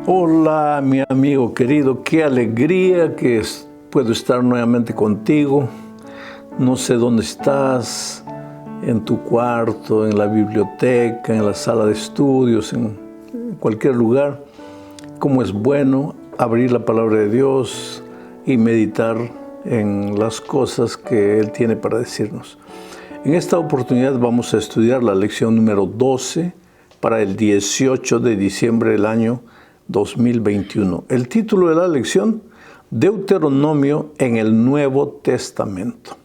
Hola, mi amigo querido, qué alegría que puedo estar nuevamente contigo. No sé dónde estás, en tu cuarto, en la biblioteca, en la sala de estudios, en cualquier lugar. Cómo es bueno abrir la palabra de Dios y meditar en las cosas que Él tiene para decirnos. En esta oportunidad vamos a estudiar la lección número 12 para el 18 de diciembre del año 2021. El título de la lección, Deuteronomio en el Nuevo Testamento.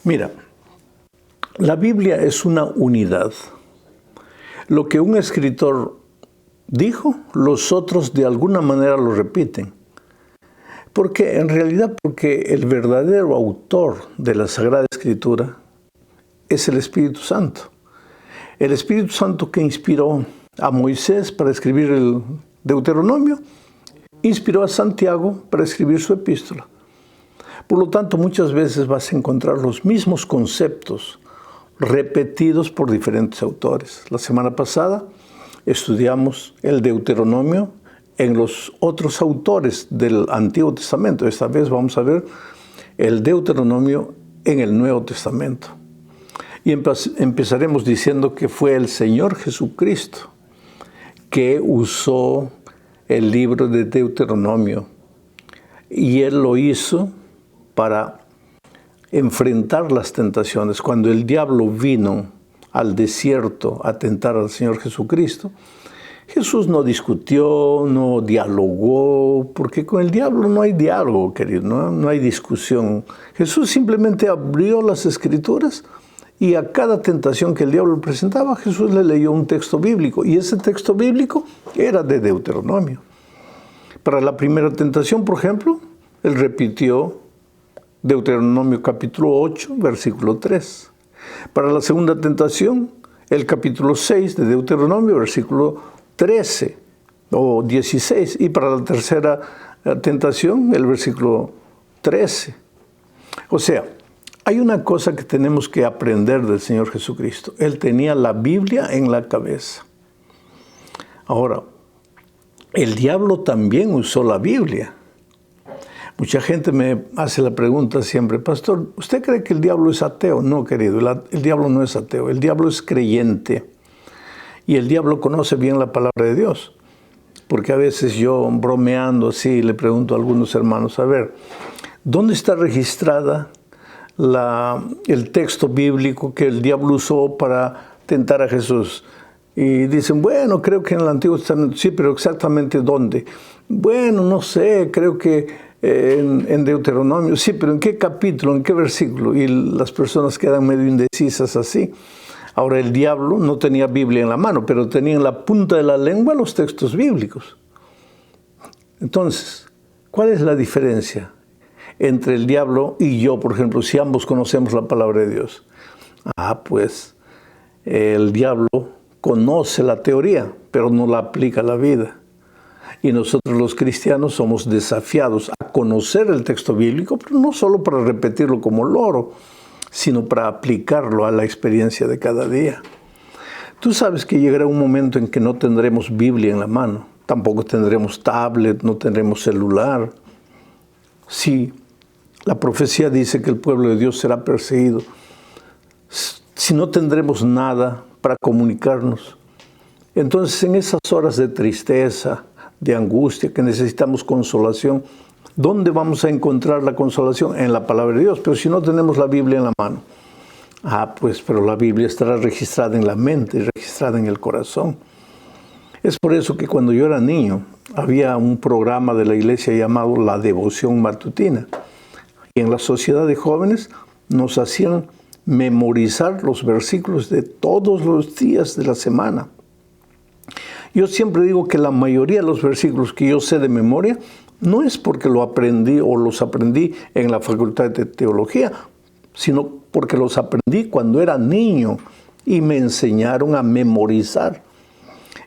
Mira, la Biblia es una unidad. Lo que un escritor dijo, los otros de alguna manera lo repiten. Porque el verdadero autor de la Sagrada Escritura es el Espíritu Santo. El Espíritu Santo que inspiró a Moisés para escribir el Deuteronomio, inspiró a Santiago para escribir su epístola. Por lo tanto, muchas veces vas a encontrar los mismos conceptos repetidos por diferentes autores. La semana pasada estudiamos el Deuteronomio en los otros autores del Antiguo Testamento. Esta vez vamos a ver el Deuteronomio en el Nuevo Testamento. Y empezaremos diciendo que fue el Señor Jesucristo que usó el libro de Deuteronomio. Y Él lo hizo para enfrentar las tentaciones. Cuando el diablo vino al desierto a tentar al Señor Jesucristo, Jesús no discutió, no dialogó, porque con el diablo no hay diálogo, querido, no hay discusión. Jesús simplemente abrió las Escrituras y a cada tentación que el diablo presentaba, Jesús le leyó un texto bíblico. Y ese texto bíblico era de Deuteronomio. Para la primera tentación, por ejemplo, Él repitió Deuteronomio capítulo 8, versículo 3. Para la segunda tentación, el capítulo 6 de Deuteronomio, versículo 13 o 16. Y para la tercera tentación, el versículo 13. O sea, hay una cosa que tenemos que aprender del Señor Jesucristo. Él tenía la Biblia en la cabeza. Ahora, el diablo también usó la Biblia. Mucha gente me hace la pregunta siempre, pastor, ¿usted cree que el diablo es ateo? No, querido, el diablo no es ateo, el diablo es creyente. Y el diablo conoce bien la palabra de Dios. Porque a veces yo, bromeando así, le pregunto a algunos hermanos, a ver, ¿dónde está registrada el texto bíblico que el diablo usó para tentar a Jesús? Y dicen, bueno, creo que en el Antiguo Testamento, sí, pero exactamente ¿dónde? Bueno, no sé, creo que en Deuteronomio, sí, pero ¿en qué capítulo, en qué versículo? Y las personas quedan medio indecisas así. Ahora, el diablo no tenía Biblia en la mano, pero tenía en la punta de la lengua los textos bíblicos. Entonces, ¿cuál es la diferencia entre el diablo y yo, por ejemplo, si ambos conocemos la palabra de Dios? Pues el diablo conoce la teoría, pero no la aplica a la vida. Y nosotros los cristianos somos desafiados a conocer el texto bíblico, pero no solo para repetirlo como loro, sino para aplicarlo a la experiencia de cada día. Tú sabes que llegará un momento en que no tendremos Biblia en la mano, tampoco tendremos tablet, no tendremos celular. Sí, la profecía dice que el pueblo de Dios será perseguido. Si no tendremos nada para comunicarnos, entonces en esas horas de tristeza, de angustia, que necesitamos consolación, ¿dónde vamos a encontrar la consolación? En la palabra de Dios. Pero si no tenemos la Biblia en la mano, pero la Biblia estará registrada en la mente, registrada en el corazón. Es por eso que cuando yo era niño, había un programa de la iglesia llamado La Devoción Matutina. Y en la sociedad de jóvenes nos hacían memorizar los versículos de todos los días de la semana. Yo siempre digo que la mayoría de los versículos que yo sé de memoria no es porque lo aprendí o los aprendí en la facultad de teología, sino porque los aprendí cuando era niño y me enseñaron a memorizar.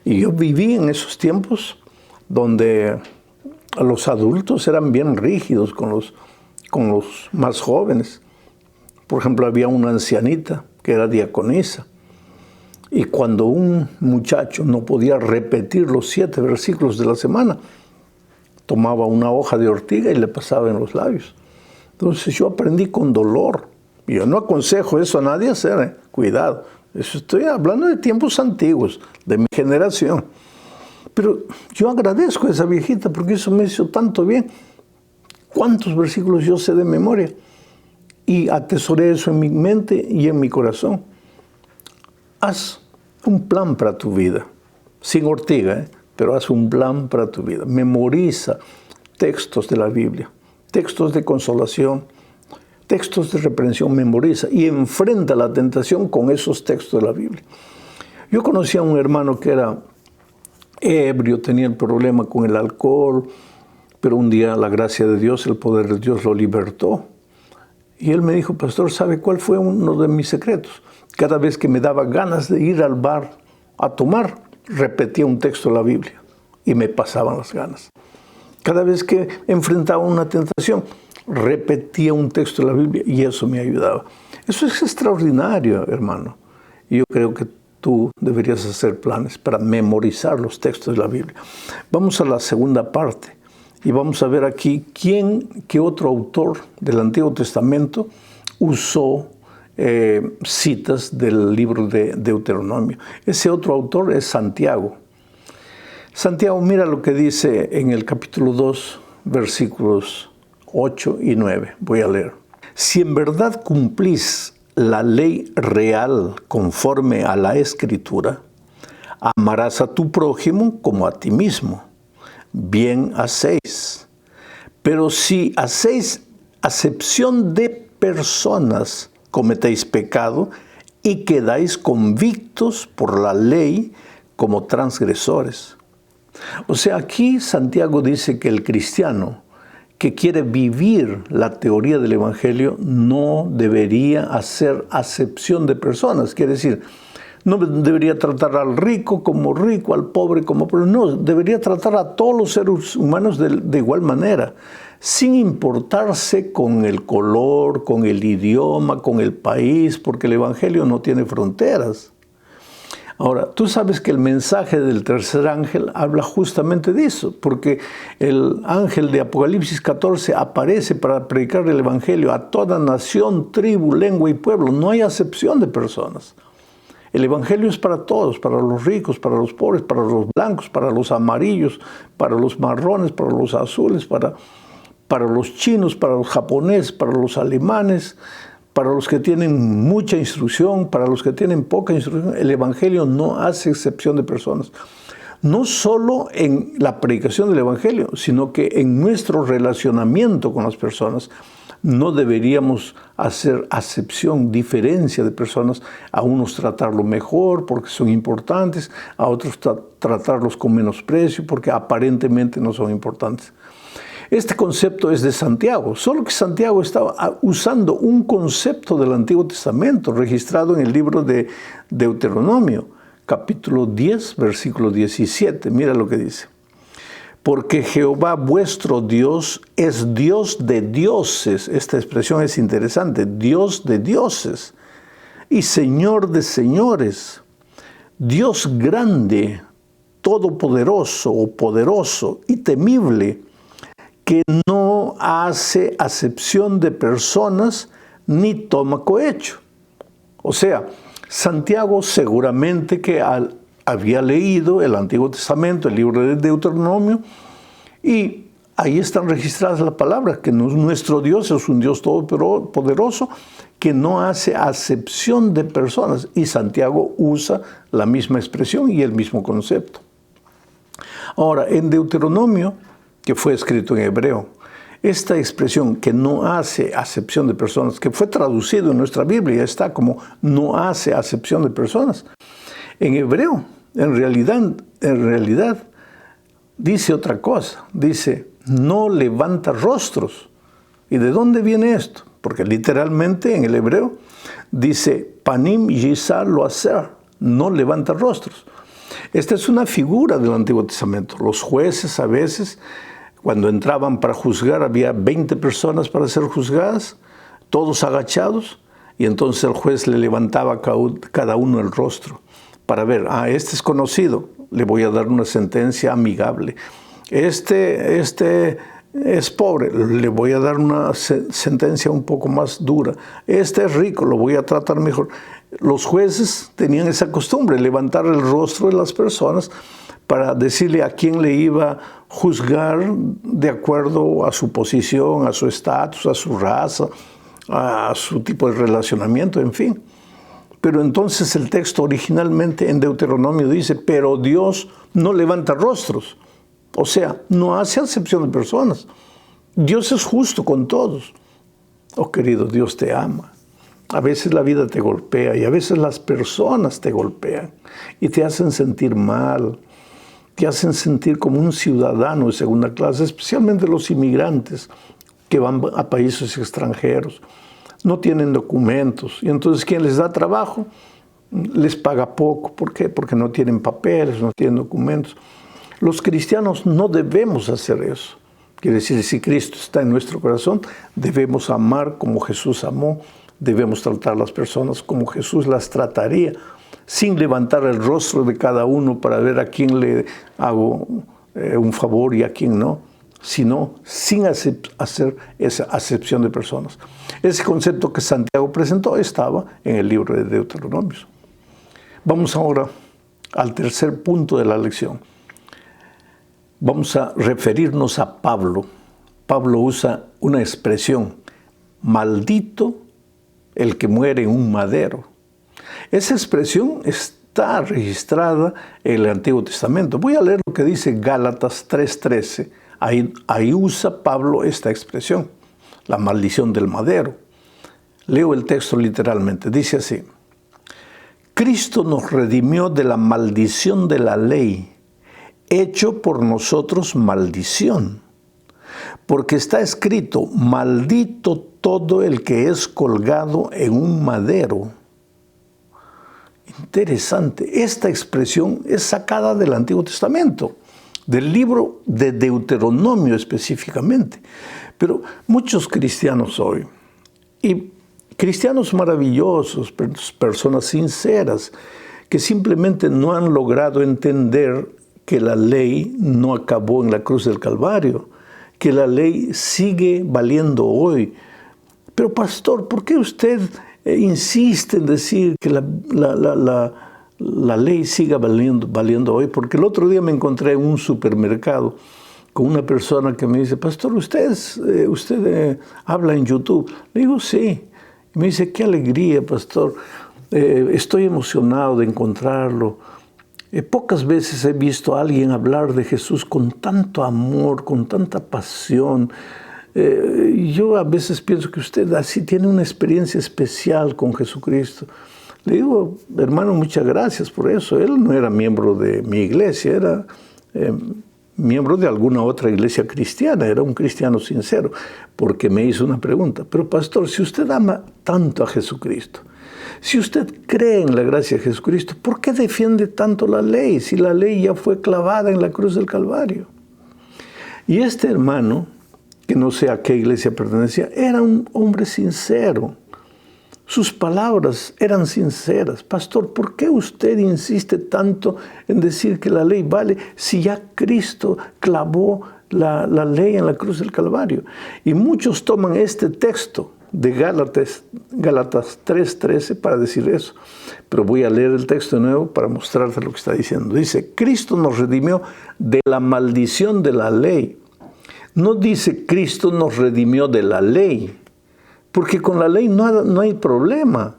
Y yo viví en esos tiempos donde los adultos eran bien rígidos con los más jóvenes. Por ejemplo, había una ancianita que era diaconisa. Y cuando un muchacho no podía repetir los 7 versículos de la semana, tomaba una hoja de ortiga y le pasaba en los labios. Entonces yo aprendí con dolor. Y yo no aconsejo eso a nadie hacer, cuidado. Eso estoy hablando de tiempos antiguos, de mi generación. Pero yo agradezco a esa viejita porque eso me hizo tanto bien. ¿Cuántos versículos yo sé de memoria? Y atesoré eso en mi mente y en mi corazón. Haz un plan para tu vida, sin ortiga, pero haz un plan para tu vida. Memoriza textos de la Biblia, textos de consolación, textos de reprensión, memoriza y enfrenta la tentación con esos textos de la Biblia. Yo conocí a un hermano que era ebrio, tenía el problema con el alcohol, pero un día la gracia de Dios, el poder de Dios lo libertó. Y él me dijo, pastor, ¿sabe cuál fue uno de mis secretos? Cada vez que me daba ganas de ir al bar a tomar, repetía un texto de la Biblia y me pasaban las ganas. Cada vez que enfrentaba una tentación, repetía un texto de la Biblia y eso me ayudaba. Eso es extraordinario, hermano. Y yo creo que tú deberías hacer planes para memorizar los textos de la Biblia. Vamos a la segunda parte y vamos a ver aquí qué otro autor del Antiguo Testamento usó citas del libro de Deuteronomio. Ese otro autor es Santiago. Santiago, mira lo que dice en el capítulo 2, versículos 8 y 9. Voy a leer. Si en verdad cumplís la ley real conforme a la Escritura, amarás a tu prójimo como a ti mismo. Bien hacéis. Pero si hacéis acepción de personas, cometéis pecado y quedáis convictos por la ley como transgresores. O sea, aquí Santiago dice que el cristiano que quiere vivir la teoría del Evangelio no debería hacer acepción de personas. Quiere decir, no debería tratar al rico, al pobre como pobre. No, debería tratar a todos los seres humanos de igual manera, sin importarse con el color, con el idioma, con el país, porque el Evangelio no tiene fronteras. Ahora, tú sabes que el mensaje del tercer ángel habla justamente de eso, porque el ángel de Apocalipsis 14 aparece para predicar el Evangelio a toda nación, tribu, lengua y pueblo. No hay acepción de personas. El Evangelio es para todos, para los ricos, para los pobres, para los blancos, para los amarillos, para los marrones, para los azules, para los chinos, para los japoneses, para los alemanes, para los que tienen mucha instrucción, para los que tienen poca instrucción. El Evangelio no hace excepción de personas. No solo en la predicación del Evangelio, sino que en nuestro relacionamiento con las personas no deberíamos hacer acepción, diferencia de personas, a unos tratarlo mejor porque son importantes, a otros tratarlos con menosprecio porque aparentemente no son importantes. Este concepto es de Santiago, solo que Santiago estaba usando un concepto del Antiguo Testamento registrado en el libro de Deuteronomio, capítulo 10, versículo 17. Mira lo que dice. Porque Jehová vuestro Dios es Dios de dioses. Esta expresión es interesante. Dios de dioses y Señor de señores. Dios grande, todopoderoso o poderoso y temible, que no hace acepción de personas ni toma cohecho. O sea, Santiago seguramente que había leído el Antiguo Testamento, el libro de Deuteronomio, y ahí están registradas las palabras, que nuestro Dios es un Dios todopoderoso, que no hace acepción de personas. Y Santiago usa la misma expresión y el mismo concepto. Ahora, en Deuteronomio, que fue escrito en hebreo, esta expresión que no hace acepción de personas, que fue traducido en nuestra Biblia, está como no hace acepción de personas. En hebreo, en realidad, dice otra cosa. Dice, no levanta rostros. ¿Y de dónde viene esto? Porque literalmente en el hebreo dice, panim yisa lo hacer, no levanta rostros. Esta es una figura del Antiguo Testamento. Los jueces a veces, cuando entraban para juzgar, había 20 personas para ser juzgadas, todos agachados, y entonces el juez le levantaba a cada uno el rostro para ver, este es conocido, le voy a dar una sentencia amigable. Este es pobre, le voy a dar una sentencia un poco más dura. Este es rico, lo voy a tratar mejor. Los jueces tenían esa costumbre, levantar el rostro de las personas para decirle a quién le iba a juzgar de acuerdo a su posición, a su estatus, a su raza, a su tipo de relacionamiento, en fin. Pero entonces el texto originalmente en Deuteronomio dice, pero Dios no levanta rostros. O sea, no hace acepción de personas. Dios es justo con todos. Oh, querido, Dios te ama. A veces la vida te golpea y a veces las personas te golpean y te hacen sentir mal, te hacen sentir como un ciudadano de segunda clase, especialmente los inmigrantes que van a países extranjeros. No tienen documentos y entonces quien les da trabajo les paga poco. ¿Por qué? Porque no tienen papeles, no tienen documentos. Los cristianos no debemos hacer eso. Quiere decir, si Cristo está en nuestro corazón, debemos amar como Jesús amó, debemos tratar a las personas como Jesús las trataría, sin levantar el rostro de cada uno para ver a quién le hago un favor y a quién no, sino sin hacer esa acepción de personas. Ese concepto que Santiago presentó estaba en el libro de Deuteronomio. Vamos ahora al tercer punto de la lección. Vamos a referirnos a Pablo. Pablo usa una expresión, maldito el que muere en un madero. Esa expresión está registrada en el Antiguo Testamento. Voy a leer lo que dice Gálatas 3:13. Ahí usa Pablo esta expresión, la maldición del madero. Leo el texto literalmente. Dice así, Cristo nos redimió de la maldición de la ley, hecho por nosotros maldición, porque está escrito, maldito todo el que es colgado en un madero. Interesante, esta expresión es sacada del Antiguo Testamento, del libro de Deuteronomio específicamente. Pero muchos cristianos hoy, y cristianos maravillosos, personas sinceras, que simplemente no han logrado entender que la ley no acabó en la cruz del Calvario, que la ley sigue valiendo hoy. Pero pastor, ¿por qué usted insiste en decir que la ley siga valiendo hoy? Porque el otro día me encontré en un supermercado con una persona que me dice, pastor, ¿usted habla en YouTube? Le digo, sí. Y me dice, qué alegría, pastor. Estoy emocionado de encontrarlo. Pocas veces he visto a alguien hablar de Jesús con tanto amor, con tanta pasión. Yo a veces pienso que usted así tiene una experiencia especial con Jesucristo. Le digo, hermano, muchas gracias por eso. Él no era miembro de mi iglesia, era miembro de alguna otra iglesia cristiana, era un cristiano sincero, porque me hizo una pregunta. Pero pastor, si usted ama tanto a Jesucristo, si usted cree en la gracia de Jesucristo, ¿por qué defiende tanto la ley si la ley ya fue clavada en la cruz del Calvario? Y este hermano, que no sé a qué iglesia pertenecía, era un hombre sincero. Sus palabras eran sinceras. Pastor, ¿por qué usted insiste tanto en decir que la ley vale si ya Cristo clavó la ley en la cruz del Calvario? Y muchos toman este texto de Gálatas 3:13 para decir eso. Pero voy a leer el texto de nuevo para mostrarte lo que está diciendo. Dice, Cristo nos redimió de la maldición de la ley. No dice Cristo nos redimió de la ley, porque con la ley no hay problema.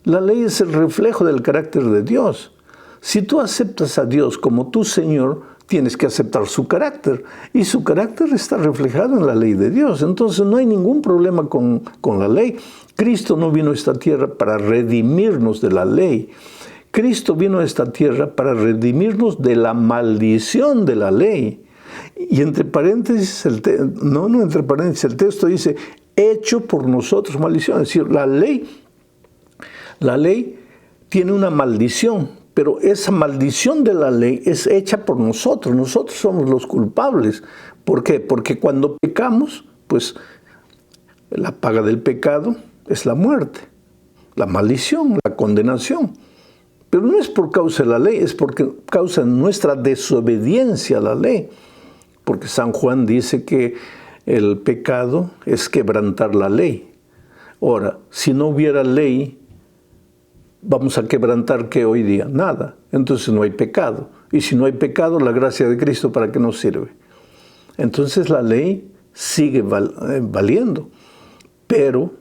La ley es el reflejo del carácter de Dios. Si tú aceptas a Dios como tu Señor, tienes que aceptar su carácter. Y su carácter está reflejado en la ley de Dios. Entonces no hay ningún problema con la ley. Cristo no vino a esta tierra para redimirnos de la ley. Cristo vino a esta tierra para redimirnos de la maldición de la ley. Y entre paréntesis, el texto dice, hecho por nosotros maldición. Es decir, la ley tiene una maldición, pero esa maldición de la ley es hecha por nosotros. Nosotros somos los culpables. ¿Por qué? Porque cuando pecamos, pues la paga del pecado es la muerte, la maldición, la condenación. Pero no es por causa de la ley, es por causa de nuestra desobediencia a la ley. Porque San Juan dice que el pecado es quebrantar la ley. Ahora, si no hubiera ley, ¿vamos a quebrantar qué hoy día? Nada. Entonces no hay pecado. Y si no hay pecado, la gracia de Cristo, ¿para qué nos sirve? Entonces la ley sigue valiendo. Pero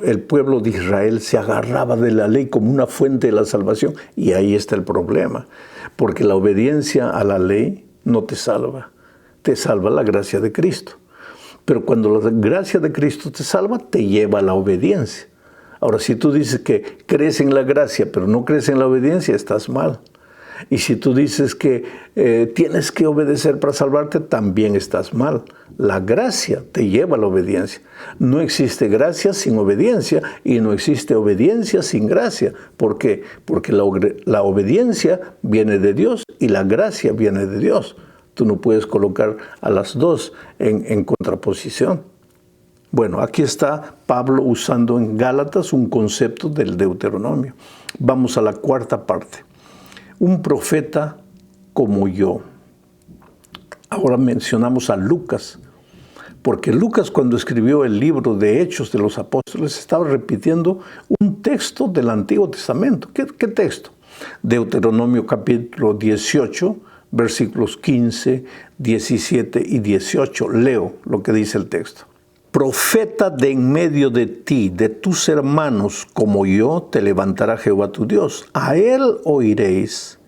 el pueblo de Israel se agarraba de la ley como una fuente de la salvación. Y ahí está el problema. Porque la obediencia a la ley no te salva. Te salva la gracia de Cristo. Pero cuando la gracia de Cristo te salva, te lleva a la obediencia. Ahora, si tú dices que crees en la gracia, pero no crees en la obediencia, estás mal. Y si tú dices que tienes que obedecer para salvarte, también estás mal. La gracia te lleva a la obediencia. No existe gracia sin obediencia y no existe obediencia sin gracia. ¿Por qué? Porque la obediencia viene de Dios y la gracia viene de Dios. Tú no puedes colocar a las dos en contraposición. Bueno, aquí está Pablo usando en Gálatas un concepto del Deuteronomio. Vamos a la cuarta parte. Un profeta como yo. Ahora mencionamos a Lucas, porque Lucas, cuando escribió el libro de Hechos de los Apóstoles, estaba repitiendo un texto del Antiguo Testamento. ¿Qué texto? Deuteronomio capítulo 18, versículos 15, 17 y 18. Leo lo que dice el texto. Profeta de en medio de ti, de tus hermanos, como yo, te levantará Jehová tu Dios. A él oiréis.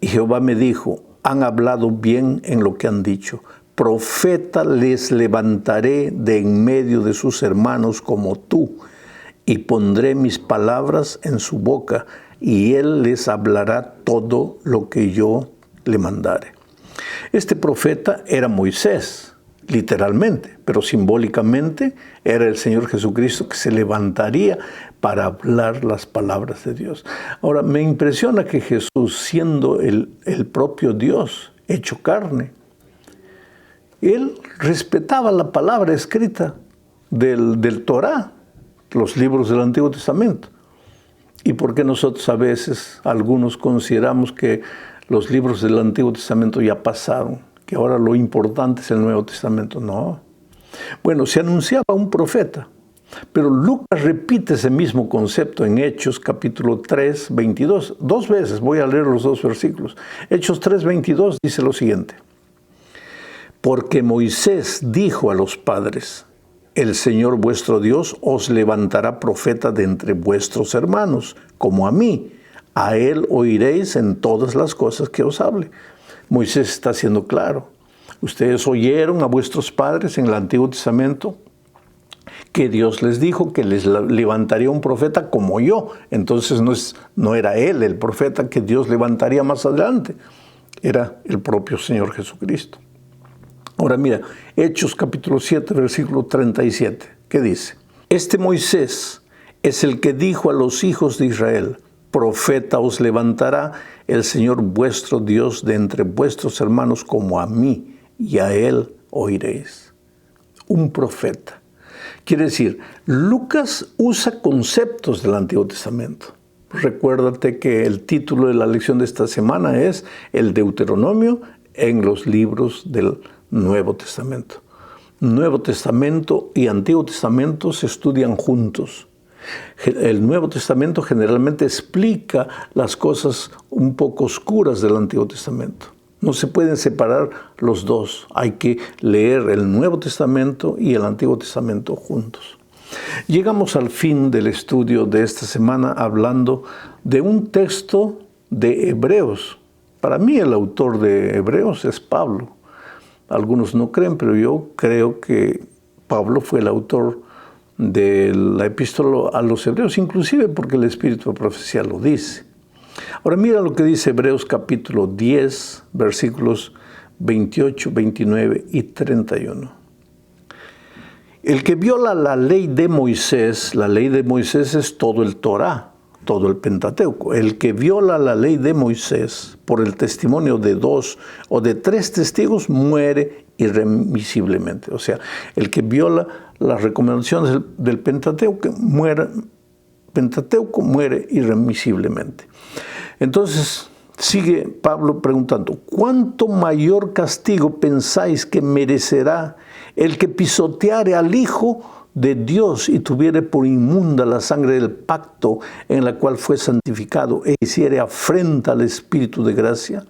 Y Jehová me dijo, han hablado bien en lo que han dicho. Profeta les levantaré de en medio de sus hermanos como tú, y pondré mis palabras en su boca, y él les hablará todo lo que yo le mandare. Este profeta era Moisés, literalmente, pero simbólicamente era el Señor Jesucristo que se levantaría para hablar las palabras de Dios. Ahora, me impresiona que Jesús, siendo el propio Dios hecho carne, él respetaba la palabra escrita del Torá, los libros del Antiguo Testamento. ¿Y por qué nosotros a veces, algunos consideramos que los libros del Antiguo Testamento ya pasaron, que ahora lo importante es el Nuevo Testamento? No. Bueno, se anunciaba un profeta, pero Lucas repite ese mismo concepto en Hechos capítulo 3, 22. Dos veces, voy a leer los dos versículos. Hechos 3, 22 dice lo siguiente. Porque Moisés dijo a los padres, el Señor vuestro Dios os levantará profeta de entre vuestros hermanos, como a mí. A él oiréis en todas las cosas que os hable. Moisés está siendo claro. Ustedes oyeron a vuestros padres en el Antiguo Testamento que Dios les dijo que les levantaría un profeta como yo. Entonces no era él el profeta que Dios levantaría más adelante. Era el propio Señor Jesucristo. Ahora mira, Hechos capítulo 7, versículo 37. ¿Qué dice? Este Moisés es el que dijo a los hijos de Israel, profeta os levantará el Señor vuestro Dios de entre vuestros hermanos como a mí, y a él oiréis. Un profeta. Quiere decir, Lucas usa conceptos del Antiguo Testamento. Recuérdate que el título de la lección de esta semana es el Deuteronomio en los libros del Nuevo Testamento. Nuevo Testamento y Antiguo Testamento se estudian juntos. El Nuevo Testamento generalmente explica las cosas un poco oscuras del Antiguo Testamento. No se pueden separar los dos. Hay que leer el Nuevo Testamento y el Antiguo Testamento juntos. Llegamos al fin del estudio de esta semana hablando de un texto de Hebreos. Para mí el autor de Hebreos es Pablo. Algunos no creen, pero yo creo que Pablo fue el autor de la epístola a los Hebreos, inclusive porque el Espíritu de Profecía lo dice. Ahora mira lo que dice Hebreos capítulo 10, versículos 28, 29 y 31. El que viola la ley de Moisés es todo el Torá, todo el Pentateuco. El que viola la ley de Moisés por el testimonio de 2 o de 3 testigos muere irremisiblemente. O sea, el que viola las recomendaciones del Pentateuco muere Pentateuco muere irremisiblemente. Entonces, sigue Pablo preguntando, ¿cuánto mayor castigo pensáis que merecerá el que pisoteare al Hijo de Dios y tuviere por inmunda la sangre del pacto en la cual fue santificado e hiciere afrenta al Espíritu de gracia?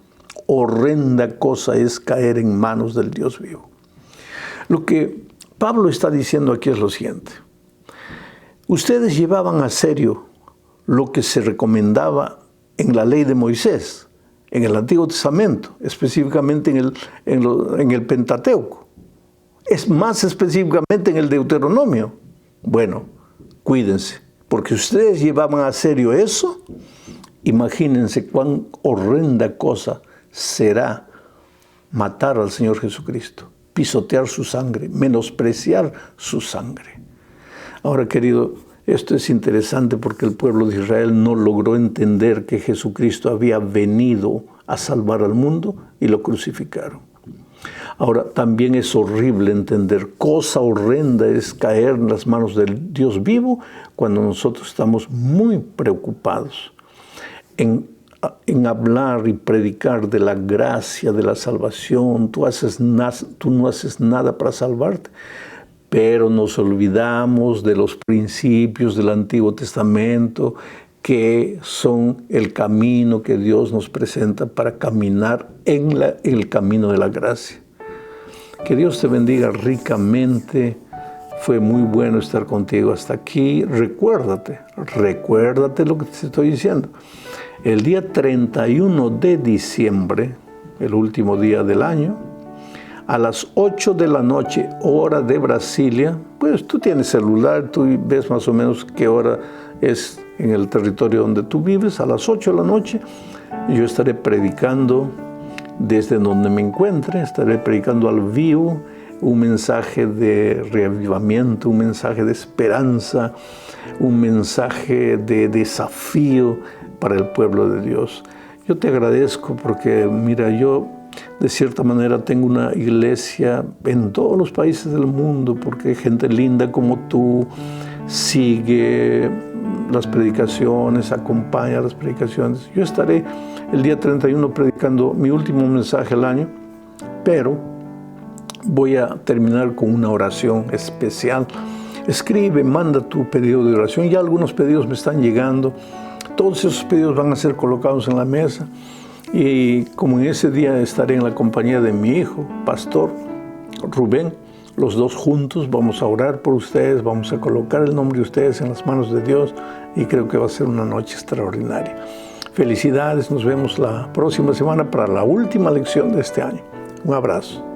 Horrenda cosa es caer en manos del Dios vivo. Lo que Pablo está diciendo aquí es lo siguiente. Ustedes llevaban a serio lo que se recomendaba en la ley de Moisés, en el Antiguo Testamento, específicamente en el Pentateuco. Es más específicamente en el Deuteronomio. Bueno, cuídense, porque ustedes llevaban a serio eso, imagínense cuán horrenda cosa será matar al Señor Jesucristo, pisotear su sangre, menospreciar su sangre. Ahora, querido, esto es interesante porque el pueblo de Israel no logró entender que Jesucristo había venido a salvar al mundo y lo crucificaron. Ahora, también es horrible entender, cosa horrenda es caer en las manos del Dios vivo cuando nosotros estamos muy preocupados en hablar y predicar de la gracia, de la salvación. Tú no haces nada para salvarte. Pero nos olvidamos de los principios del Antiguo Testamento, que son el camino que Dios nos presenta para caminar en el camino de la gracia. Que Dios te bendiga ricamente. Fue muy bueno estar contigo hasta aquí. Recuérdate lo que te estoy diciendo. El día 31 de diciembre, el último día del año, a las 8 de la noche, hora de Brasilia, pues tú tienes celular, tú ves más o menos qué hora es en el territorio donde tú vives. A las 8 de la noche yo estaré predicando desde donde me encuentre, estaré predicando al vivo un mensaje de reavivamiento, un mensaje de esperanza, un mensaje de desafío para el pueblo de Dios. Yo te agradezco porque, mira, yo de cierta manera tengo una iglesia en todos los países del mundo porque hay gente linda como tú sigue las predicaciones, acompaña las predicaciones. Yo estaré el día 31 predicando mi último mensaje del año, pero voy a terminar con una oración especial. Escribe, manda tu pedido de oración. Ya algunos pedidos me están llegando. Todos esos pedidos van a ser colocados en la mesa. Y como en ese día estaré en la compañía de mi hijo, pastor Rubén, los dos juntos vamos a orar por ustedes, vamos a colocar el nombre de ustedes en las manos de Dios y creo que va a ser una noche extraordinaria. Felicidades, nos vemos la próxima semana para la última lección de este año. Un abrazo.